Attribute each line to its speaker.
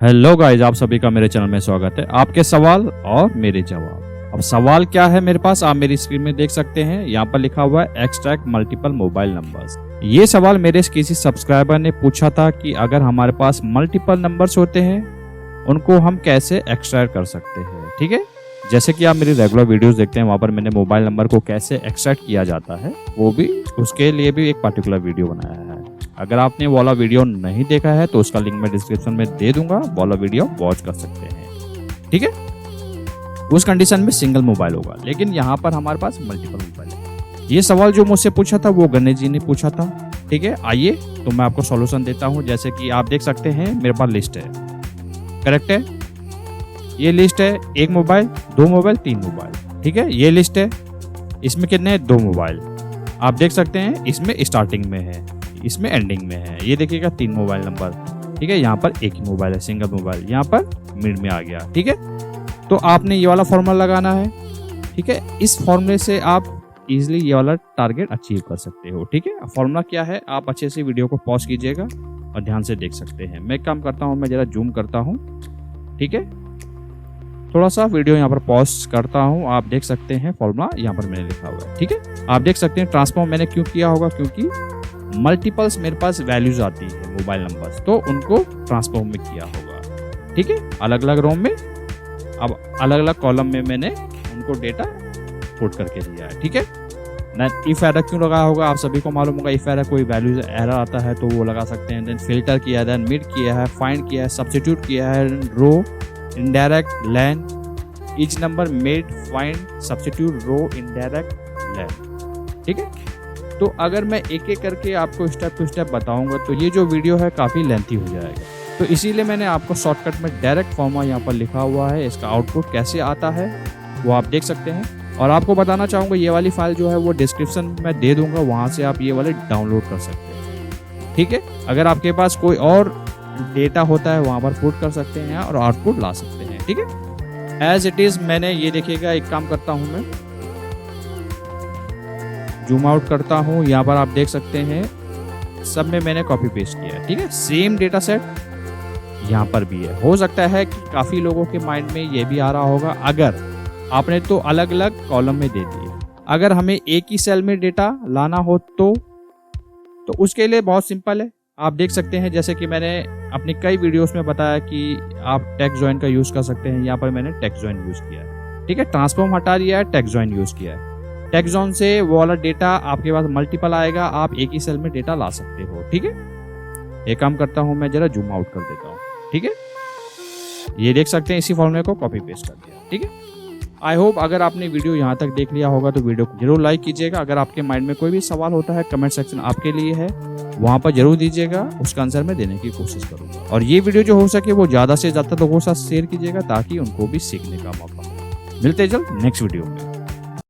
Speaker 1: Hello guys, आप सभी का मेरे चैनल में स्वागत है। आपके सवाल और मेरे जवाब। अब सवाल क्या है मेरे पास, आप मेरी स्क्रीन में देख सकते हैं। यहाँ पर लिखा हुआ है एक्सट्रैक्ट मल्टीपल मोबाइल नंबर्स। ये सवाल मेरे किसी सब्सक्राइबर ने पूछा था कि अगर हमारे पास मल्टीपल नंबर्स होते हैं उनको हम कैसे एक्सट्रैक्ट कर सकते हैं। ठीक है, जैसे कि आप मेरी रेगुलर वीडियोस देखते हैं, वहाँ पर मैंने मोबाइल नंबर को कैसे एक्सट्रैक्ट किया जाता है वो भी, उसके लिए भी एक पर्टिकुलर वीडियो बनाया है। अगर आपने वो वाला वीडियो नहीं देखा है तो उसका लिंक मैं डिस्क्रिप्शन में दे दूंगा, वो वाला वीडियो वॉच कर सकते हैं। ठीक है, उस कंडीशन में सिंगल मोबाइल होगा, लेकिन यहाँ पर हमारे पास मल्टीपल मोबाइल है। ये सवाल जो मुझसे पूछा था वो गणेश जी ने पूछा था। ठीक है, आइए तो मैं आपको सॉल्यूशन देता हूँ। जैसे कि आप देख सकते हैं मेरे पास लिस्ट है, करेक्ट है। ये लिस्ट है, एक मोबाइल, दो मोबाइल, तीन मोबाइल। ठीक है, ये लिस्ट है, इसमें कितने हैं, दो मोबाइल। आप देख सकते हैं इसमें स्टार्टिंग में है, इसमें एंडिंग में है। ये देखिएगा तीन मोबाइल नंबर। ठीक है, यहाँ पर एक ही मोबाइल है, सिंगल मोबाइल, यहाँ पर मिड में आ गया। ठीक है, तो आपने ये वाला फॉर्मूला लगाना है। ठीक है, इस फॉर्मूले से आप इजीली ये वाला टारगेट अचीव कर सकते हो। ठीक है, फॉर्मूला क्या है, आप अच्छे से वीडियो को पॉज कीजिएगा और ध्यान से देख सकते हैं। मैं काम करता हूँ, मैं जरा जूम करता हूँ। ठीक है, थोड़ा सा वीडियो यहाँ पर पॉज करता हूँ, आप देख सकते हैं फॉर्मूला यहाँ पर मैंने लिखा हुआ है। ठीक है, आप देख सकते हैं ट्रांसफॉर्म मैंने क्यों किया होगा, क्योंकि मल्टीपल्स मेरे पास वैल्यूज आती है मोबाइल नंबर्स, तो उनको ट्रांसफॉर्म में किया होगा। ठीक है, अलग अलग रोम में, अब अलग अलग कॉलम में मैंने उनको डेटा पुट करके दिया है। ठीक है, ना इफ एरर क्यों लगा होगा, आप सभी को मालूम होगा। इफ एरर कोई वैल्यूज एरर आता है तो वो लगा सकते हैं। देन फिल्टर किया है, देन मिड किया है, फाइंड किया है, सब्स्टिट्यूट किया है, row, indirect, lane, each number, made, find, substitute, row, indirect, lane. ठीक है, तो अगर मैं एक एक करके आपको स्टेप टू स्टेप बताऊंगा तो ये जो वीडियो है काफ़ी लेंथी हो जाएगा, तो इसीलिए मैंने आपको शॉर्टकट में डायरेक्ट फॉर्मूला यहाँ पर लिखा हुआ है। इसका आउटपुट कैसे आता है वो आप देख सकते हैं। और आपको बताना चाहूँगा ये वाली फाइल जो है वो डिस्क्रिप्शन में दे दूंगा, वहाँ से आप ये वाले डाउनलोड कर सकते हैं। ठीक है, अगर आपके पास कोई और डेटा होता है वहाँ पर पुट कर सकते हैं और आउटपुट ला सकते हैं। ठीक है, एज इट इज़ मैंने ये देखिएगा, एक काम करता हूँ, मैं जूम आउट करता हूँ। यहाँ पर आप देख सकते हैं सब में मैंने कॉपी पेस्ट किया है। ठीक है, सेम डेटा सेट यहाँ पर भी है। हो सकता है कि काफ़ी लोगों के माइंड में ये भी आ रहा होगा, अगर आपने तो अलग अलग कॉलम में दे दिए, अगर हमें एक ही सेल में डेटा लाना हो तो उसके लिए बहुत सिंपल है। आप देख सकते हैं, जैसे कि मैंने अपनी कई वीडियोस में बताया कि आप टेक्स्ट जॉइन का यूज़ कर सकते हैं। यहाँ पर मैंने टेक्स्ट जॉइन यूज़ किया है। ठीक है, ट्रांसफॉर्म हटा दिया है, टेक्स्ट जॉइन यूज़ किया है। टेक्स्ट जॉइन से वो वाला डेटा आपके पास मल्टीपल आएगा, आप एक ही सेल में डेटा ला सकते हो। ठीक है, एक काम करता हूँ, मैं जरा जूम आउट कर देता हूँ। ठीक है, ये देख सकते हैं इसी फॉर्मूले को कॉपी पेस्ट कर दिया। ठीक है, आई होप अगर आपने वीडियो यहाँ तक देख लिया होगा तो वीडियो को जरूर लाइक कीजिएगा। अगर आपके माइंड में कोई भी सवाल होता है, कमेंट सेक्शन आपके लिए है, वहाँ पर जरूर दीजिएगा, उसका आंसर मैं देने की कोशिश करूँगा। और ये वीडियो जो हो सके वो ज़्यादा से ज़्यादा लोगों के साथ शेयर कीजिएगा ताकि उनको भी सीखने का मौका हो। मिलते हैं जल्द नेक्स्ट वीडियो में।